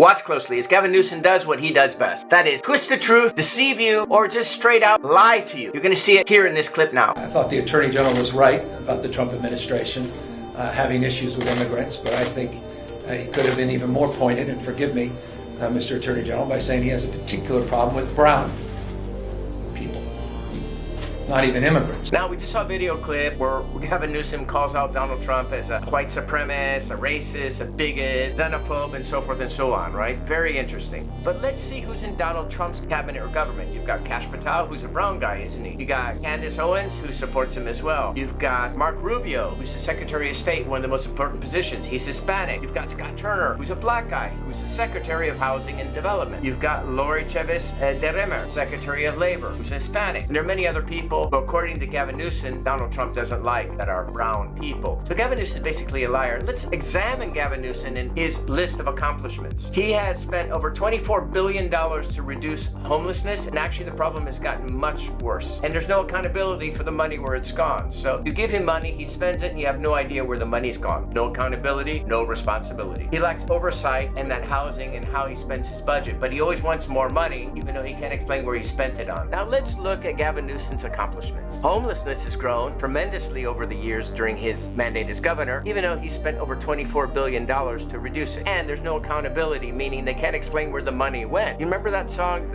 Watch closely as Gavin Newsom does what he does best. That is, twist the truth, deceive you, or just straight out lie to you. You're going to see it here in this clip now. I thought the Attorney General was right about the Trump administration having issues with immigrants, but I think he could have been even more pointed, and forgive me, Mr. Attorney General, by saying he has a particular problem with brown people, not even immigrants. Now, we just saw a video clip where Gavin Newsom calls out Donald Trump as a white supremacist, a racist, a bigot, xenophobe, and so forth and so on, right? Very interesting. But let's see who's in Donald Trump's cabinet or government. You've got Kash Patel, who's a brown guy, isn't he? You got Candace Owens, who supports him as well. You've got Mark Rubio, who's the Secretary of State, one of the most important positions. He's Hispanic. You've got Scott Turner, who's a black guy, who's the Secretary of Housing and Development. You've got Lori Chavez de Remer, Secretary of Labor, who's Hispanic. And there are many other people, but according to Gavin Newsom, Donald Trump doesn't like that are brown people. So Gavin Newsom is basically a liar. Let's examine Gavin Newsom and his list of accomplishments. He has spent over $24 billion to reduce homelessness, and actually the problem has gotten much worse. And there's no accountability for the money where it's gone. So you give him money, he spends it, and you have no idea where the money's gone. No accountability, no responsibility. He lacks oversight in that housing and how he spends his budget, but he always wants more money, even though he can't explain where he spent it on. Now let's look at Gavin Newsom's accomplishments. Homelessness has grown tremendously over the years during his mandate as governor, even though he spent over $24 billion to reduce it. And there's no accountability, meaning they can't explain where the money went. You remember that song?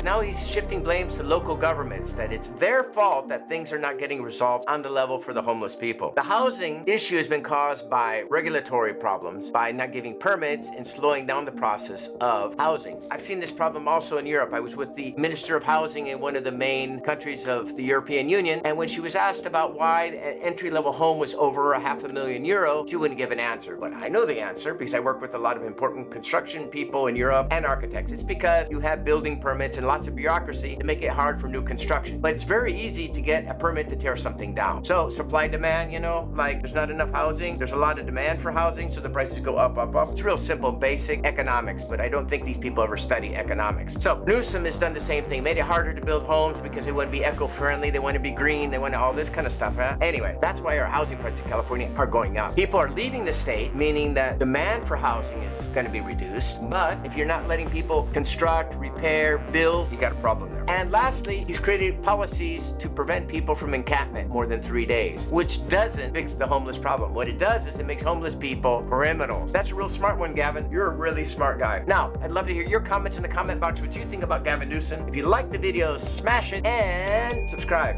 Now he's shifting blames to local governments, that it's their fault that things are not getting resolved on the level for the homeless people. The housing issue has been caused by regulatory problems, by not giving permits and slowing down the process of housing. I've seen this problem also in Europe. I was with the Minister of Housing in one of the main countries of the European Union, and when she was asked about why an entry-level home was over €500,000, she wouldn't give an answer. But I know the answer because I work with a lot of important construction people in Europe and architects. It's because you have building permits and lots of bureaucracy to make it hard for new construction. But it's very easy to get a permit to tear something down. So supply demand, you know, like there's not enough housing, there's a lot of demand for housing, so the prices go up, up, up. It's real simple, basic economics, but I don't think these people ever study economics. So Newsom has done the same thing, made it harder to build homes because they want to be eco-friendly, they want to be green, they want all this kind of stuff. Huh? Anyway, that's why our housing prices in California are going up. People are leaving the state, meaning that demand for housing is going to be reduced. But if you're not letting people construct, repair, build, you got a problem there. And lastly, he's created policies to prevent people from encampment more than 3 days, which doesn't fix the homeless problem. What it does is it makes homeless people criminals. That's a real smart one, Gavin. You're a really smart guy. Now, I'd love to hear your comments in the comment box. What you think about Gavin Newsom? If you like the video, smash it and subscribe.